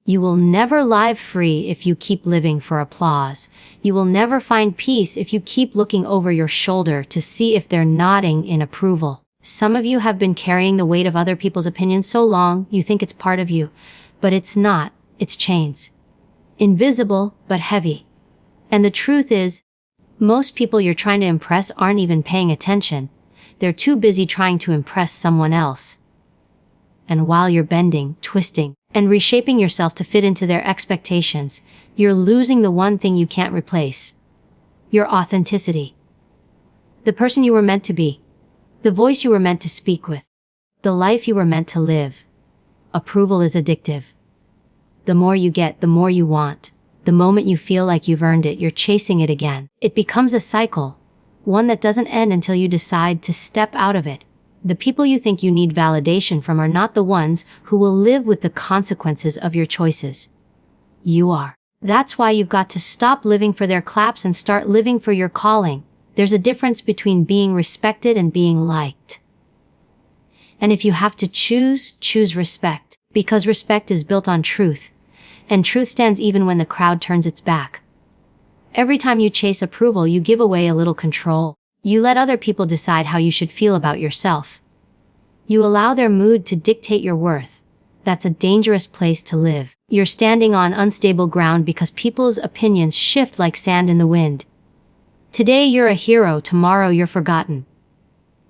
You will never live free if you keep living for applause. You will never find peace if you keep looking over your shoulder to see if they're nodding in approval. Some of you have been carrying the weight of other people's opinions so long you think it's part of you, but it's not. It's chains. Invisible, but heavy. And the truth is, most people you're trying to impress aren't even paying attention. They're too busy trying to impress someone else. And while you're bending, twisting, and reshaping yourself to fit into their expectations, you're losing the one thing you can't replace. Your authenticity. The person you were meant to be. The voice you were meant to speak with. The life you were meant to live. Approval is addictive. The more you get, the more you want. The moment you feel like you've earned it, you're chasing it again. It becomes a cycle, one that doesn't end until you decide to step out of it. The people you think you need validation from are not the ones who will live with the consequences of your choices. You are. That's why you've got to stop living for their claps and start living for your calling. There's a difference between being respected and being liked. And if you have to choose respect, because respect is built on truth, and truth stands even when the crowd turns its back. Every time you chase approval, you give away a little control. You let other people decide how you should feel about yourself. You allow their mood to dictate your worth. That's a dangerous place to live. You're standing on unstable ground because people's opinions shift like sand in the wind. Today you're a hero, tomorrow you're forgotten.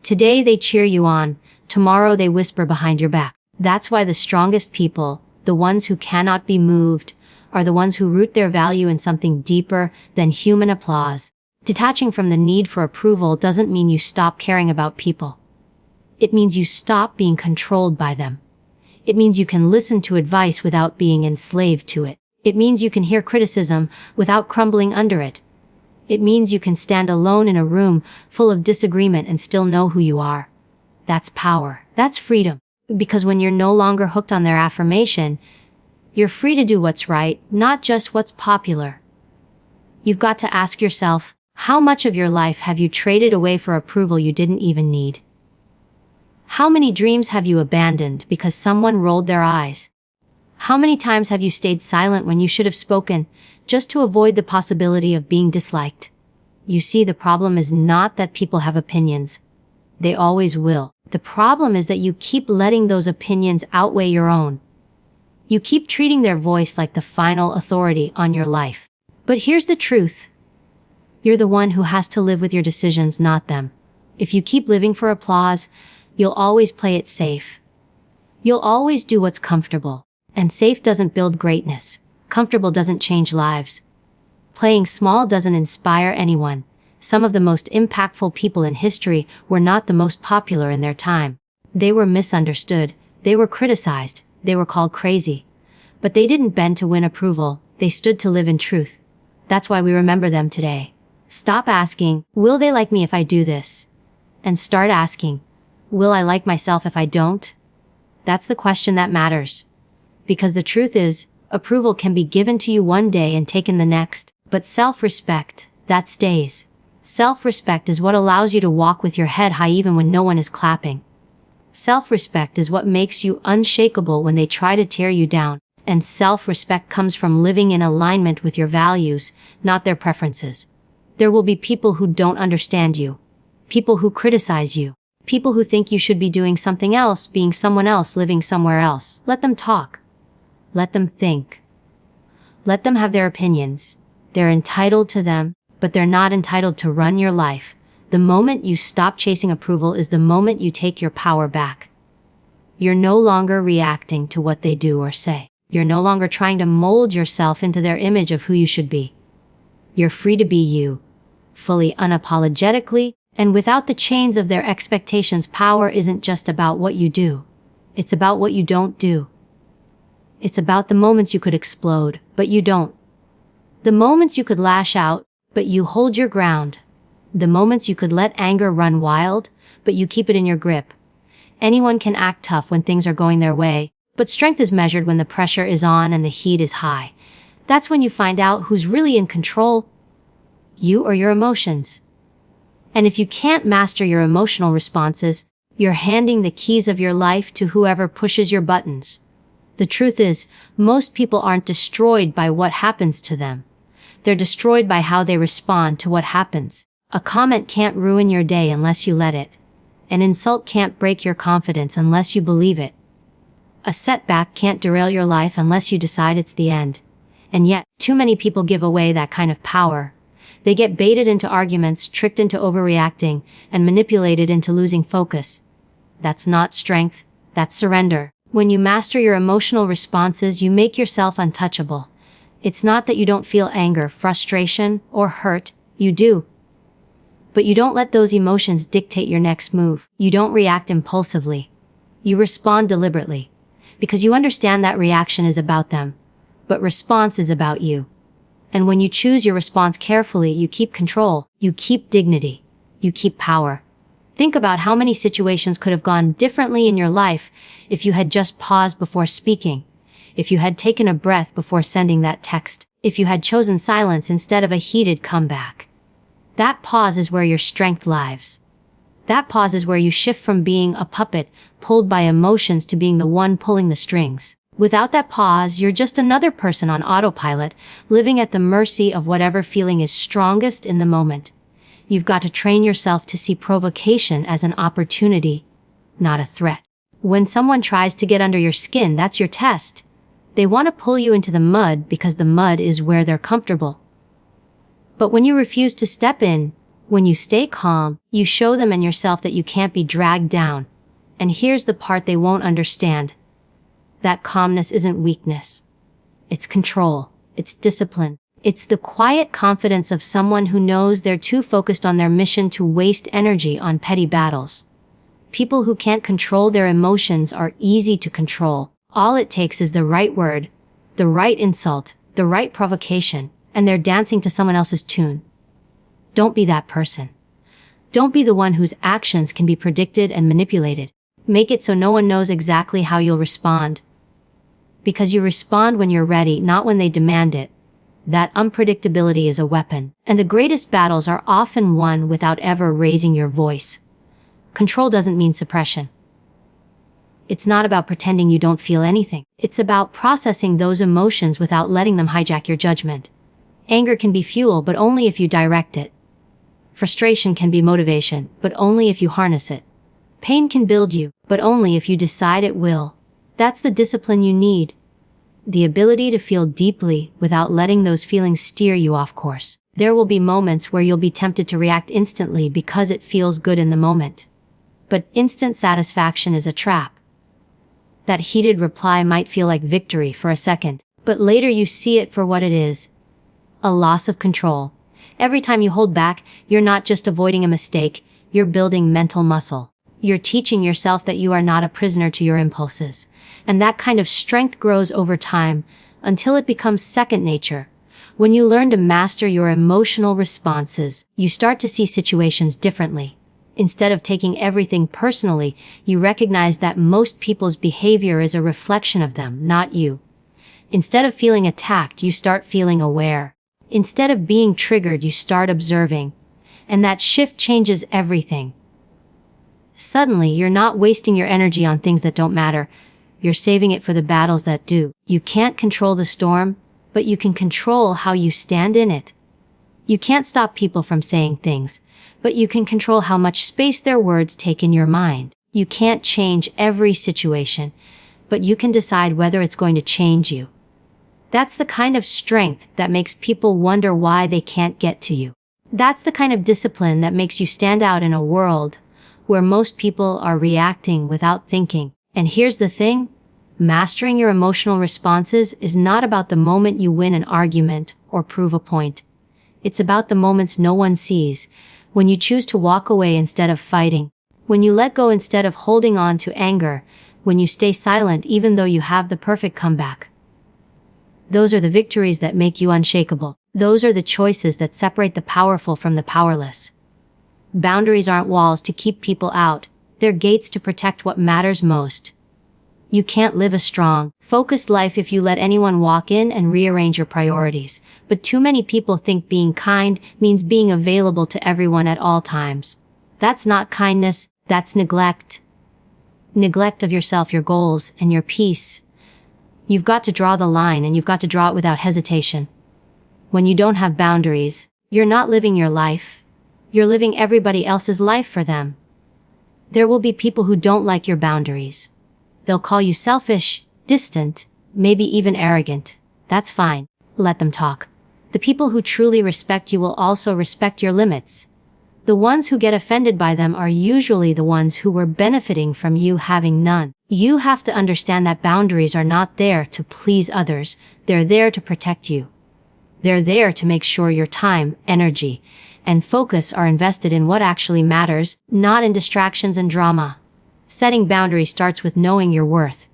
Today they cheer you on, tomorrow they whisper behind your back. That's why the strongest people, the ones who cannot be moved, are the ones who root their value in something deeper than human applause. Detaching from the need for approval doesn't mean you stop caring about people. It means you stop being controlled by them. It means you can listen to advice without being enslaved to it. It means you can hear criticism without crumbling under it. It means you can stand alone in a room full of disagreement and still know who you are. That's power. That's freedom. Because when you're no longer hooked on their affirmation, you're free to do what's right, not just what's popular. You've got to ask yourself, how much of your life have you traded away for approval you didn't even need? How many dreams have you abandoned because someone rolled their eyes? How many times have you stayed silent when you should have spoken, just to avoid the possibility of being disliked? You see, the problem is not that people have opinions. They always will. The problem is that you keep letting those opinions outweigh your own. You keep treating their voice like the final authority on your life. But here's the truth. You're the one who has to live with your decisions, not them. If you keep living for applause, you'll always play it safe. You'll always do what's comfortable. And safe doesn't build greatness. Comfortable doesn't change lives. Playing small doesn't inspire anyone. Some of the most impactful people in history were not the most popular in their time. They were misunderstood. They were criticized. They were called crazy. But they didn't bend to win approval. They stood to live in truth. That's why we remember them today. Stop asking, will they like me if I do this? And start asking, will I like myself if I don't? That's the question that matters. Because the truth is, approval can be given to you one day and taken the next, but self-respect, that stays. Self-respect is what allows you to walk with your head high even when no one is clapping. Self-respect is what makes you unshakable when they try to tear you down. And self-respect comes from living in alignment with your values, not their preferences. There will be people who don't understand you. People who criticize you. People who think you should be doing something else, being someone else, living somewhere else. Let them talk. Let them think. Let them have their opinions. They're entitled to them, but they're not entitled to run your life. The moment you stop chasing approval is the moment you take your power back. You're no longer reacting to what they do or say. You're no longer trying to mold yourself into their image of who you should be. You're free to be you, fully unapologetically, and without the chains of their expectations. Power isn't just about what you do. It's about what you don't do. It's about the moments you could explode, but you don't. The moments you could lash out, but you hold your ground. The moments you could let anger run wild, but you keep it in your grip. Anyone can act tough when things are going their way, but strength is measured when the pressure is on and the heat is high. That's when you find out who's really in control, you or your emotions. And if you can't master your emotional responses, you're handing the keys of your life to whoever pushes your buttons. The truth is, most people aren't destroyed by what happens to them. They're destroyed by how they respond to what happens. A comment can't ruin your day unless you let it. An insult can't break your confidence unless you believe it. A setback can't derail your life unless you decide it's the end. And yet, too many people give away that kind of power. They get baited into arguments, tricked into overreacting, and manipulated into losing focus. That's not strength, that's surrender. When you master your emotional responses, you make yourself untouchable. It's not that you don't feel anger, frustration, or hurt, you do. But you don't let those emotions dictate your next move. You don't react impulsively. You respond deliberately. Because you understand that reaction is about them, but response is about you. And when you choose your response carefully, you keep control, you keep dignity, you keep power. Think about how many situations could have gone differently in your life if you had just paused before speaking, if you had taken a breath before sending that text, if you had chosen silence instead of a heated comeback. That pause is where your strength lies. That pause is where you shift from being a puppet pulled by emotions to being the one pulling the strings. Without that pause, you're just another person on autopilot, living at the mercy of whatever feeling is strongest in the moment. You've got to train yourself to see provocation as an opportunity, not a threat. When someone tries to get under your skin, that's your test. They want to pull you into the mud because the mud is where they're comfortable. But when you refuse to step in, when you stay calm, you show them and yourself that you can't be dragged down. And here's the part they won't understand. That calmness isn't weakness. It's control. It's discipline. It's the quiet confidence of someone who knows they're too focused on their mission to waste energy on petty battles. People who can't control their emotions are easy to control. All it takes is the right word, the right insult, the right provocation, and they're dancing to someone else's tune. Don't be that person. Don't be the one whose actions can be predicted and manipulated. Make it so no one knows exactly how you'll respond. Because you respond when you're ready, not when they demand it. That unpredictability is a weapon, and the greatest battles are often won without ever raising your voice. Control doesn't mean suppression. It's not about pretending you don't feel anything. It's about processing those emotions without letting them hijack your judgment. Anger can be fuel, but only if you direct it. Frustration can be motivation, but only if you harness it. Pain can build you, but only if you decide it will. That's the discipline you need. The ability to feel deeply without letting those feelings steer you off course. There will be moments where you'll be tempted to react instantly because it feels good in the moment. But instant satisfaction is a trap. That heated reply might feel like victory for a second, but later you see it for what it is. A loss of control. Every time you hold back, you're not just avoiding a mistake, you're building mental muscle. You're teaching yourself that you are not a prisoner to your impulses. And that kind of strength grows over time until it becomes second nature. When you learn to master your emotional responses, you start to see situations differently. Instead of taking everything personally, you recognize that most people's behavior is a reflection of them, not you. Instead of feeling attacked, you start feeling aware. Instead of being triggered, you start observing. And that shift changes everything. Suddenly, you're not wasting your energy on things that don't matter. You're saving it for the battles that do. You can't control the storm, but you can control how you stand in it. You can't stop people from saying things, but you can control how much space their words take in your mind. You can't change every situation, but you can decide whether it's going to change you. That's the kind of strength that makes people wonder why they can't get to you. That's the kind of discipline that makes you stand out in a world where most people are reacting without thinking. And here's the thing, mastering your emotional responses is not about the moment you win an argument or prove a point. It's about the moments no one sees, when you choose to walk away instead of fighting, when you let go instead of holding on to anger, when you stay silent even though you have the perfect comeback. Those are the victories that make you unshakable. Those are the choices that separate the powerful from the powerless. Boundaries aren't walls to keep people out. They're gates to protect what matters most. You can't live a strong, focused life if you let anyone walk in and rearrange your priorities. But too many people think being kind means being available to everyone at all times. That's not kindness, that's neglect. Neglect of yourself, your goals, and your peace. You've got to draw the line, and you've got to draw it without hesitation. When you don't have boundaries, you're not living your life. You're living everybody else's life for them. There will be people who don't like your boundaries. They'll call you selfish, distant, maybe even arrogant. That's fine. Let them talk. The people who truly respect you will also respect your limits. The ones who get offended by them are usually the ones who were benefiting from you having none. You have to understand that boundaries are not there to please others. They're there to protect you. They're there to make sure your time, energy, and focus are invested in what actually matters, not in distractions and drama. Setting boundaries starts with knowing your worth.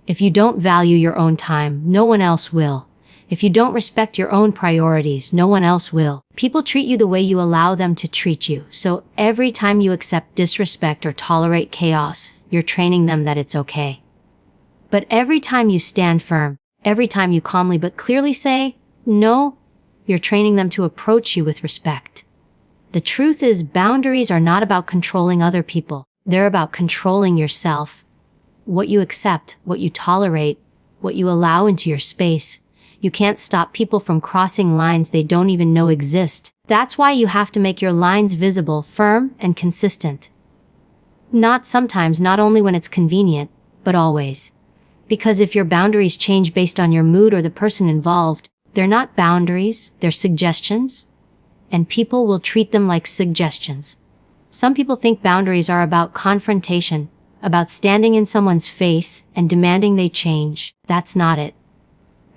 If you don't value your own time, no one else will. If you don't respect your own priorities, no one else will. People treat you the way you allow them to treat you. So every time you accept disrespect or tolerate chaos, you're training them that it's okay. But every time you stand firm, every time you calmly but clearly say, no, you're training them to approach you with respect. The truth is, boundaries are not about controlling other people. They're about controlling yourself. What you accept, what you tolerate, what you allow into your space. You can't stop people from crossing lines they don't even know exist. That's why you have to make your lines visible, firm, and consistent. Not sometimes, not only when it's convenient, but always. Because if your boundaries change based on your mood or the person involved, they're not boundaries, they're suggestions. And people will treat them like suggestions. Some people think boundaries are about confrontation, about standing in someone's face and demanding they change. That's not it.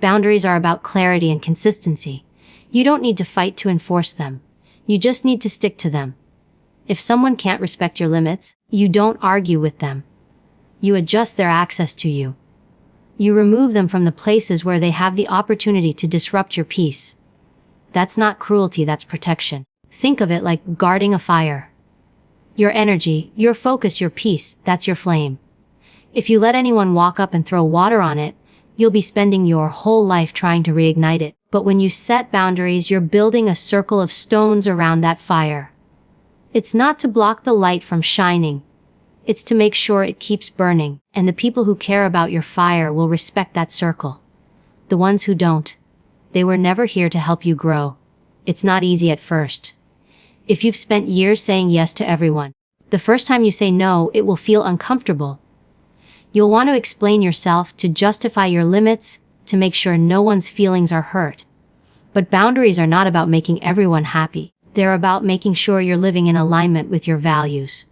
Boundaries are about clarity and consistency. You don't need to fight to enforce them. You just need to stick to them. If someone can't respect your limits, you don't argue with them. You adjust their access to you. You remove them from the places where they have the opportunity to disrupt your peace. That's not cruelty, that's protection. Think of it like guarding a fire. Your energy, your focus, your peace, that's your flame. If you let anyone walk up and throw water on it, you'll be spending your whole life trying to reignite it. But when you set boundaries, you're building a circle of stones around that fire. It's not to block the light from shining. It's to make sure it keeps burning, and the people who care about your fire will respect that circle. The ones who don't, they were never here to help you grow. It's not easy at first. If you've spent years saying yes to everyone, the first time you say no, it will feel uncomfortable. You'll want to explain yourself, to justify your limits, to make sure no one's feelings are hurt. But boundaries are not about making everyone happy. They're about making sure you're living in alignment with your values.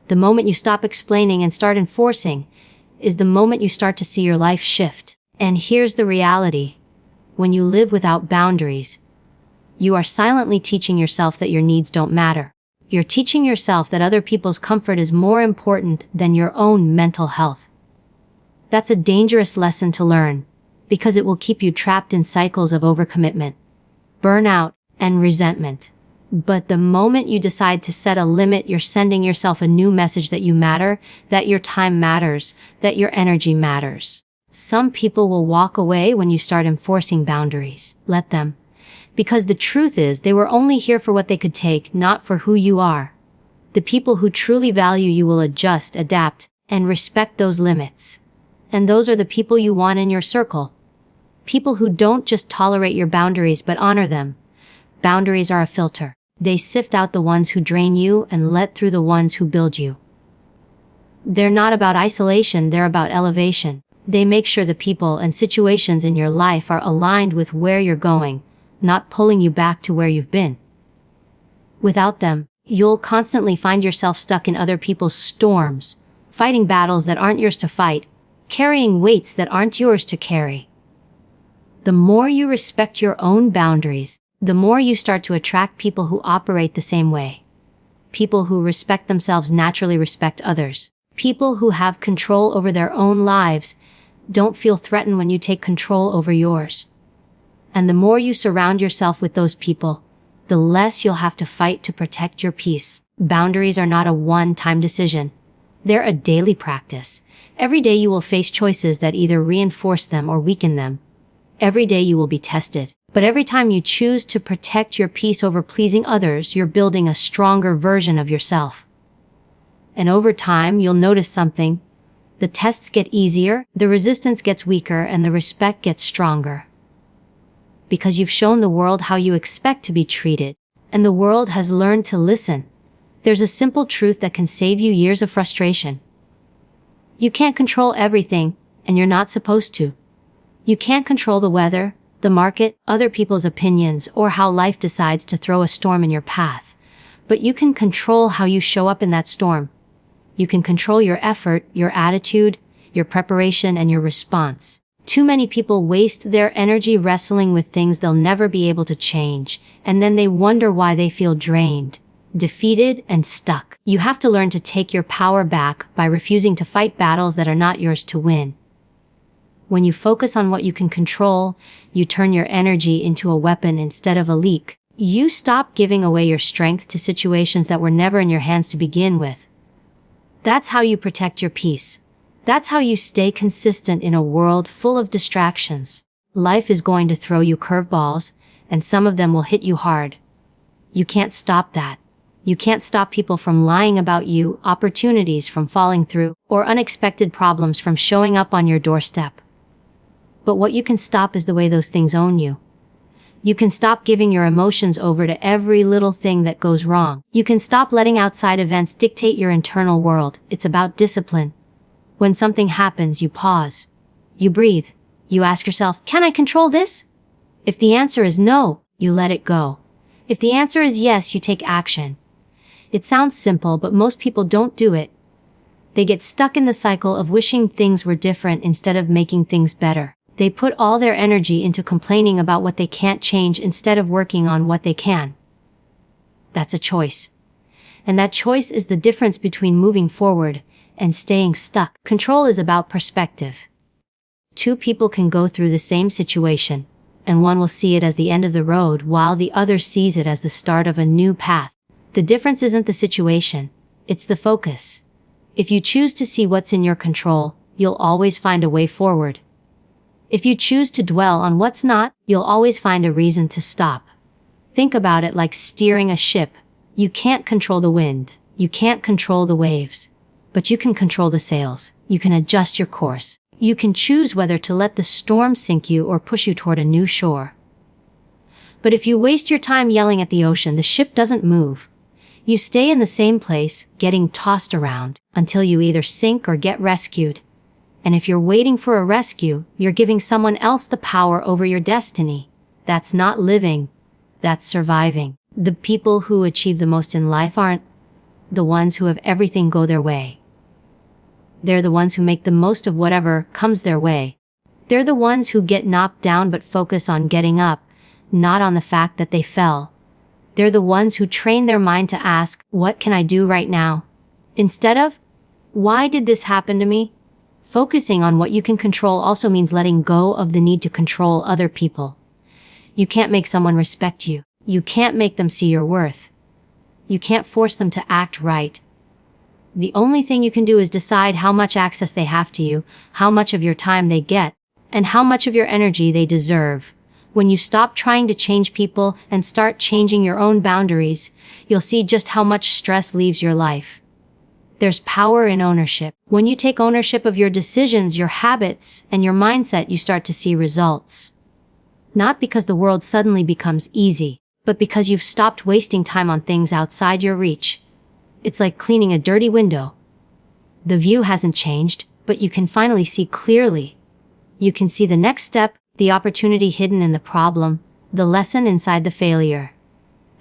The moment you stop explaining and start enforcing is the moment you start to see your life shift. And here's the reality. When you live without boundaries, you are silently teaching yourself that your needs don't matter. You're teaching yourself that other people's comfort is more important than your own mental health. That's a dangerous lesson to learn, because it will keep you trapped in cycles of overcommitment, burnout, and resentment. But the moment you decide to set a limit, you're sending yourself a new message that you matter, that your time matters, that your energy matters. Some people will walk away when you start enforcing boundaries. Let them. Because the truth is, they were only here for what they could take, not for who you are. The people who truly value you will adjust, adapt, and respect those limits. And those are the people you want in your circle. People who don't just tolerate your boundaries but honor them. Boundaries are a filter. They sift out the ones who drain you and let through the ones who build you. They're not about isolation, they're about elevation. They make sure the people and situations in your life are aligned with where you're going, not pulling you back to where you've been. Without them, you'll constantly find yourself stuck in other people's storms, fighting battles that aren't yours to fight, carrying weights that aren't yours to carry. The more you respect your own boundaries, the more you start to attract people who operate the same way. People who respect themselves naturally respect others. People who have control over their own lives don't feel threatened when you take control over yours. And the more you surround yourself with those people, the less you'll have to fight to protect your peace. Boundaries are not a one-time decision. They're a daily practice. Every day you will face choices that either reinforce them or weaken them. Every day you will be tested. But every time you choose to protect your peace over pleasing others, you're building a stronger version of yourself. And over time, you'll notice something. The tests get easier, the resistance gets weaker, and the respect gets stronger. Because you've shown the world how you expect to be treated, and the world has learned to listen. There's a simple truth that can save you years of frustration. You can't control everything, and you're not supposed to. You can't control the weather, the market, other people's opinions, or how life decides to throw a storm in your path. But you can control how you show up in that storm. You can control your effort, your attitude, your preparation, and your response. Too many people waste their energy wrestling with things they'll never be able to change, and then they wonder why they feel drained, defeated, and stuck. You have to learn to take your power back by refusing to fight battles that are not yours to win. When you focus on what you can control, you turn your energy into a weapon instead of a leak. You stop giving away your strength to situations that were never in your hands to begin with. That's how you protect your peace. That's how you stay consistent in a world full of distractions. Life is going to throw you curveballs, and some of them will hit you hard. You can't stop that. You can't stop people from lying about you, opportunities from falling through, or unexpected problems from showing up on your doorstep. But what you can stop is the way those things own you. You can stop giving your emotions over to every little thing that goes wrong. You can stop letting outside events dictate your internal world. It's about discipline. When something happens, you pause. You breathe. You ask yourself, can I control this? If the answer is no, you let it go. If the answer is yes, you take action. It sounds simple, but most people don't do it. They get stuck in the cycle of wishing things were different instead of making things better. They put all their energy into complaining about what they can't change instead of working on what they can. That's a choice. And that choice is the difference between moving forward and staying stuck. Control is about perspective. Two people can go through the same situation, and one will see it as the end of the road while the other sees it as the start of a new path. The difference isn't the situation, it's the focus. If you choose to see what's in your control, you'll always find a way forward. If you choose to dwell on what's not, you'll always find a reason to stop. Think about it like steering a ship. You can't control the wind. You can't control the waves. But you can control the sails. You can adjust your course. You can choose whether to let the storm sink you or push you toward a new shore. But if you waste your time yelling at the ocean, the ship doesn't move. You stay in the same place, getting tossed around, until you either sink or get rescued. And if you're waiting for a rescue, you're giving someone else the power over your destiny. That's not living. That's surviving. The people who achieve the most in life aren't the ones who have everything go their way. They're the ones who make the most of whatever comes their way. They're the ones who get knocked down but focus on getting up, not on the fact that they fell. They're the ones who train their mind to ask, what can I do right now? Instead of, why did this happen to me? Focusing on what you can control also means letting go of the need to control other people. You can't make someone respect you. You can't make them see your worth. You can't force them to act right. The only thing you can do is decide how much access they have to you, how much of your time they get, and how much of your energy they deserve. When you stop trying to change people and start changing your own boundaries, you'll see just how much stress leaves your life. There's power in ownership. When you take ownership of your decisions, your habits, and your mindset, you start to see results. Not because the world suddenly becomes easy, but because you've stopped wasting time on things outside your reach. It's like cleaning a dirty window. The view hasn't changed, but you can finally see clearly. You can see the next step, the opportunity hidden in the problem, the lesson inside the failure.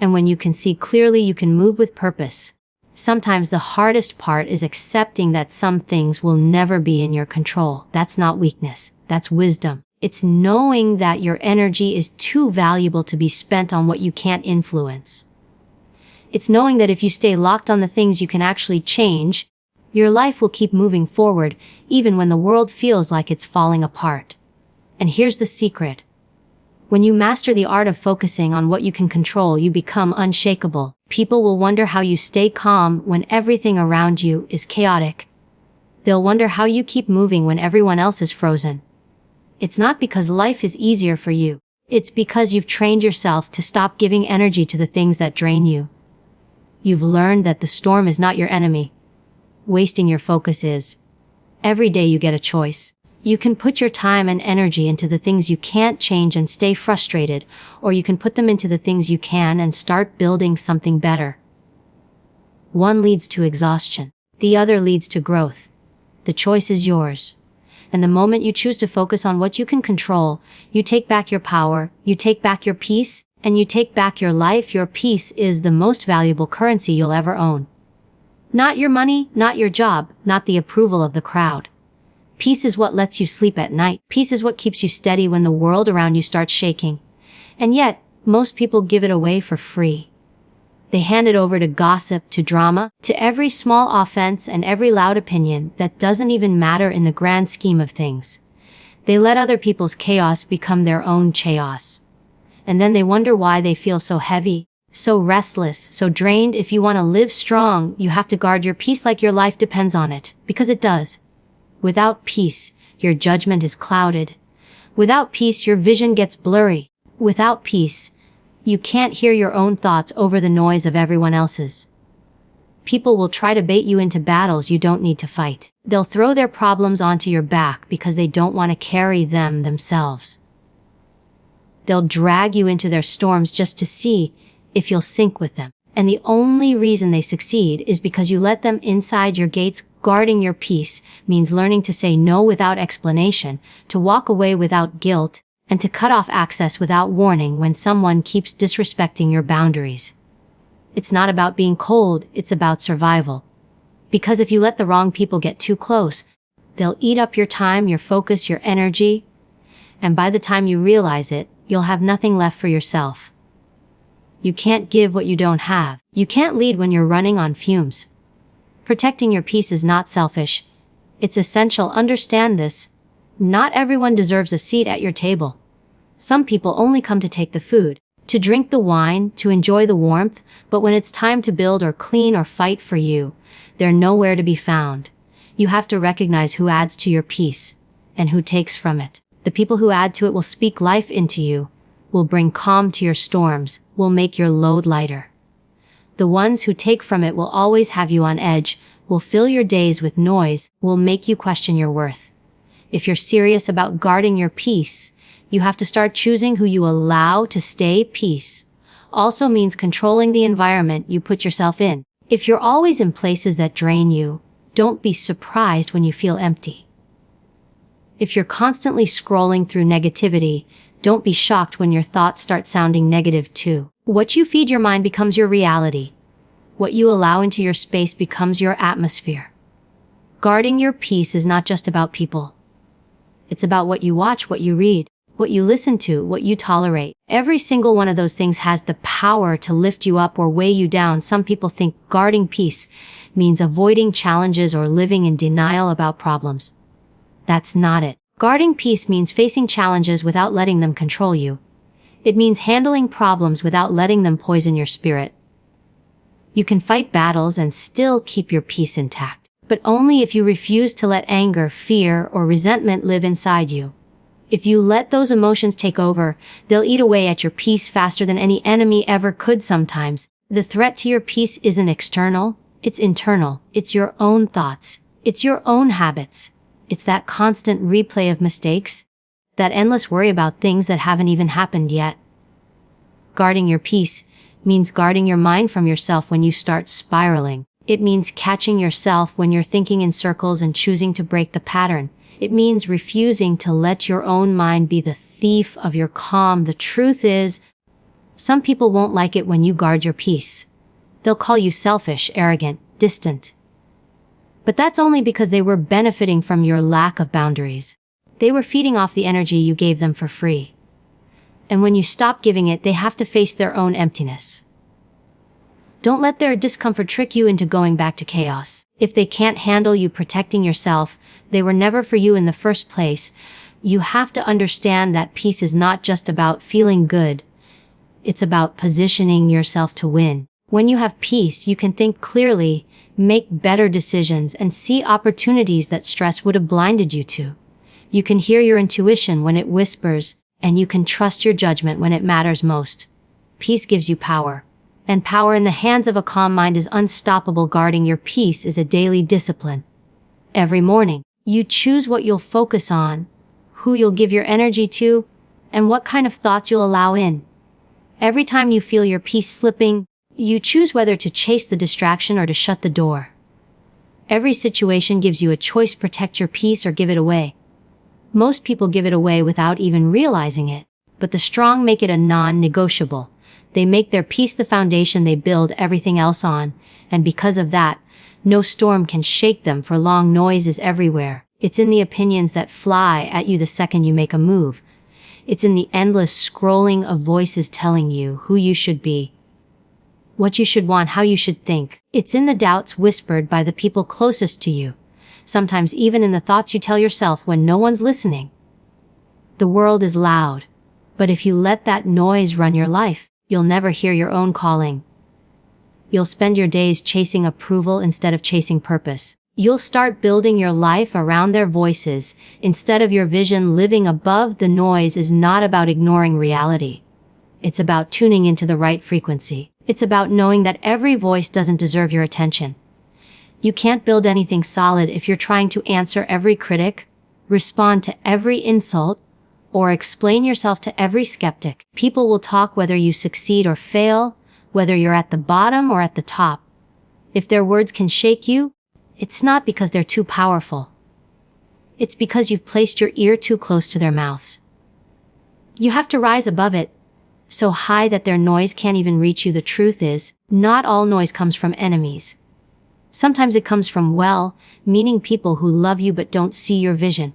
And when you can see clearly, you can move with purpose. Sometimes the hardest part is accepting that some things will never be in your control. That's not weakness. That's wisdom. It's knowing that your energy is too valuable to be spent on what you can't influence. It's knowing that if you stay locked on the things you can actually change, your life will keep moving forward, even when the world feels like it's falling apart. And here's the secret. When you master the art of focusing on what you can control, you become unshakable. People will wonder how you stay calm when everything around you is chaotic. They'll wonder how you keep moving when everyone else is frozen. It's not because life is easier for you. It's because you've trained yourself to stop giving energy to the things that drain you. You've learned that the storm is not your enemy. Wasting your focus is. Every day you get a choice. You can put your time and energy into the things you can't change and stay frustrated, or you can put them into the things you can and start building something better. One leads to exhaustion. The other leads to growth. The choice is yours. And the moment you choose to focus on what you can control, you take back your power, you take back your peace, and you take back your life. Your peace is the most valuable currency you'll ever own. Not your money, not your job, not the approval of the crowd. Peace is what lets you sleep at night. Peace is what keeps you steady when the world around you starts shaking. And yet, most people give it away for free. They hand it over to gossip, to drama, to every small offense and every loud opinion that doesn't even matter in the grand scheme of things. They let other people's chaos become their own chaos. And then they wonder why they feel so heavy, so restless, so drained. If you want to live strong, you have to guard your peace like your life depends on it, because it does. Without peace, your judgment is clouded. Without peace, your vision gets blurry. Without peace, you can't hear your own thoughts over the noise of everyone else's. People will try to bait you into battles you don't need to fight. They'll throw their problems onto your back because they don't want to carry them themselves. They'll drag you into their storms just to see if you'll sink with them. And the only reason they succeed is because you let them inside your gates. Guarding your peace means learning to say no without explanation, to walk away without guilt, and to cut off access without warning when someone keeps disrespecting your boundaries. It's not about being cold, it's about survival. Because if you let the wrong people get too close, they'll eat up your time, your focus, your energy, and by the time you realize it, you'll have nothing left for yourself. You can't give what you don't have. You can't lead when you're running on fumes. Protecting your peace is not selfish. It's essential. Understand this. Not everyone deserves a seat at your table. Some people only come to take the food, to drink the wine, to enjoy the warmth, but when it's time to build or clean or fight for you, they're nowhere to be found. You have to recognize who adds to your peace and who takes from it. The people who add to it will speak life into you, will bring calm to your storms, will make your load lighter. The ones who take from it will always have you on edge, will fill your days with noise, will make you question your worth. If you're serious about guarding your peace, you have to start choosing who you allow to stay. Peace also means controlling the environment you put yourself in. If you're always in places that drain you, don't be surprised when you feel empty. If you're constantly scrolling through negativity, don't be shocked when your thoughts start sounding negative too. What you feed your mind becomes your reality. What you allow into your space becomes your atmosphere. Guarding your peace is not just about people. It's about what you watch, what you read, what you listen to, what you tolerate. Every single one of those things has the power to lift you up or weigh you down. Some people think guarding peace means avoiding challenges or living in denial about problems. That's not it. Guarding peace means facing challenges without letting them control you. It means handling problems without letting them poison your spirit. You can fight battles and still keep your peace intact, but only if you refuse to let anger, fear, or resentment live inside you. If you let those emotions take over, they'll eat away at your peace faster than any enemy ever could. Sometimes, the threat to your peace isn't external, it's internal. It's your own thoughts. It's your own habits. It's that constant replay of mistakes, that endless worry about things that haven't even happened yet. Guarding your peace means guarding your mind from yourself when you start spiraling. It means catching yourself when you're thinking in circles and choosing to break the pattern. It means refusing to let your own mind be the thief of your calm. The truth is, some people won't like it when you guard your peace. They'll call you selfish, arrogant, distant. But that's only because they were benefiting from your lack of boundaries. They were feeding off the energy you gave them for free. And when you stop giving it, they have to face their own emptiness. Don't let their discomfort trick you into going back to chaos. If they can't handle you protecting yourself, they were never for you in the first place. You have to understand that peace is not just about feeling good. It's about positioning yourself to win. When you have peace, you can think clearly, make better decisions, and see opportunities that stress would have blinded you to. You can hear your intuition when it whispers, and you can trust your judgment when it matters most. Peace gives you power. And power in the hands of a calm mind is unstoppable. Guarding your peace is a daily discipline. Every morning, You choose what you'll focus on, who you'll give your energy to, and what kind of thoughts you'll allow in. Every time you feel your peace slipping, you choose whether to chase the distraction or to shut the door. Every situation gives you a choice: protect your peace or give it away. Most people give it away without even realizing it, but the strong make it a non-negotiable. They make their peace the foundation they build everything else on, and because of that, no storm can shake them, for long noise is everywhere. It's in the opinions that fly at you the second you make a move. It's in the endless scrolling of voices telling you who you should be, what you should want, how you should think. It's in the doubts whispered by the people closest to you, sometimes even in the thoughts you tell yourself when no one's listening. The world is loud, but if you let that noise run your life, you'll never hear your own calling. You'll spend your days chasing approval instead of chasing purpose. You'll start building your life around their voices instead of your vision. Living above the noise is not about ignoring reality. It's about tuning into the right frequency. It's about knowing that every voice doesn't deserve your attention. You can't build anything solid if you're trying to answer every critic, respond to every insult, or explain yourself to every skeptic. People will talk whether you succeed or fail, whether you're at the bottom or at the top. If their words can shake you, it's not because they're too powerful. It's because you've placed your ear too close to their mouths. You have to rise above it, so high that their noise can't even reach you. The truth is, not all noise comes from enemies. Sometimes it comes from well-meaning people who love you but don't see your vision.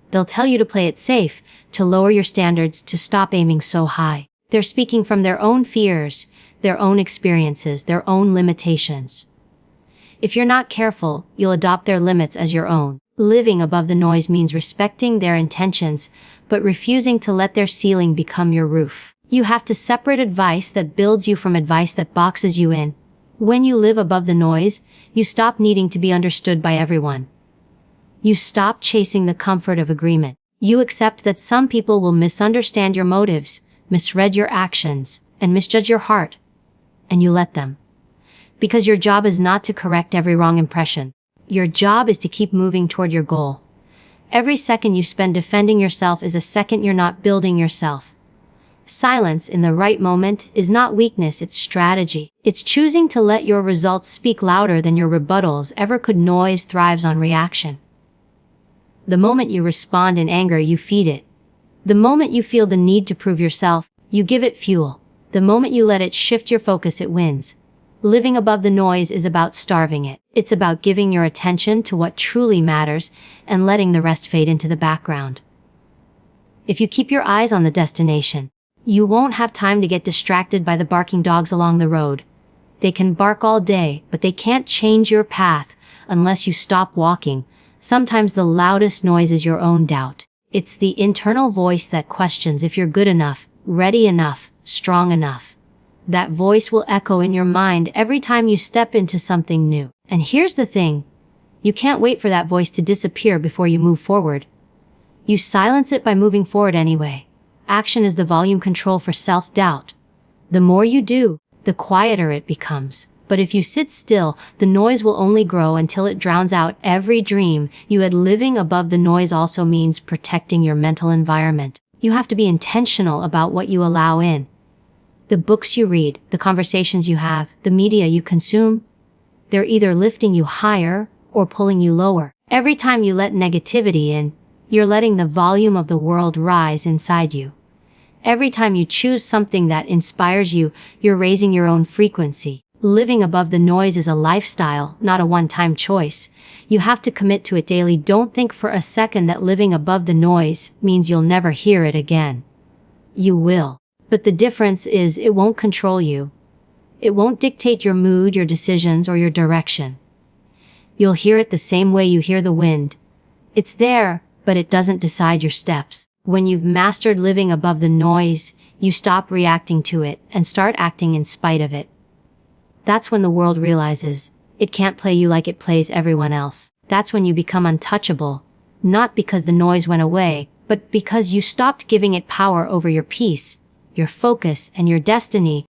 They'll tell you to play it safe, to lower your standards, to stop aiming so high. They're speaking from their own fears, their own experiences, their own limitations. If you're not careful, you'll adopt their limits as your own. Living above the noise means respecting their intentions, but refusing to let their ceiling become your roof. You have to separate advice that builds you from advice that boxes you in. When you live above the noise, you stop needing to be understood by everyone. You stop chasing the comfort of agreement. You accept that some people will misunderstand your motives, misread your actions, and misjudge your heart. And you let them. Because your job is not to correct every wrong impression. Your job is to keep moving toward your goal. Every second you spend defending yourself is a second you're not building yourself. Silence in the right moment is not weakness, it's strategy. It's choosing to let your results speak louder than your rebuttals ever could. Noise thrives on reaction. The moment you respond in anger, you feed it. The moment you feel the need to prove yourself, you give it fuel. The moment you let it shift your focus, it wins. Living above the noise is about starving it. It's about giving your attention to what truly matters and letting the rest fade into the background. If you keep your eyes on the destination, you won't have time to get distracted by the barking dogs along the road. They can bark all day, but they can't change your path unless you stop walking. Sometimes the loudest noise is your own doubt. It's the internal voice that questions if you're good enough, ready enough, strong enough. That voice will echo in your mind every time you step into something new. And here's the thing, you can't wait for that voice to disappear before you move forward. You silence it by moving forward anyway. Action is the volume control for self-doubt. The more you do, the quieter it becomes. But if you sit still, the noise will only grow until it drowns out every dream you had. Living above the noise also means protecting your mental environment. You have to be intentional about what you allow in. The books you read, the conversations you have, the media you consume, they're either lifting you higher or pulling you lower. Every time you let negativity in, you're letting the volume of the world rise inside you. Every time you choose something that inspires you, you're raising your own frequency. Living above the noise is a lifestyle, not a one-time choice. You have to commit to it daily. Don't think for a second that living above the noise means you'll never hear it again. You will. But the difference is it won't control you. It won't dictate your mood, your decisions, or your direction. You'll hear it the same way you hear the wind. It's there, but it doesn't decide your steps. When you've mastered living above the noise, you stop reacting to it and start acting in spite of it. That's when the world realizes it can't play you like it plays everyone else. That's when you become untouchable, not because the noise went away, but because you stopped giving it power over your peace, your focus, and your destiny.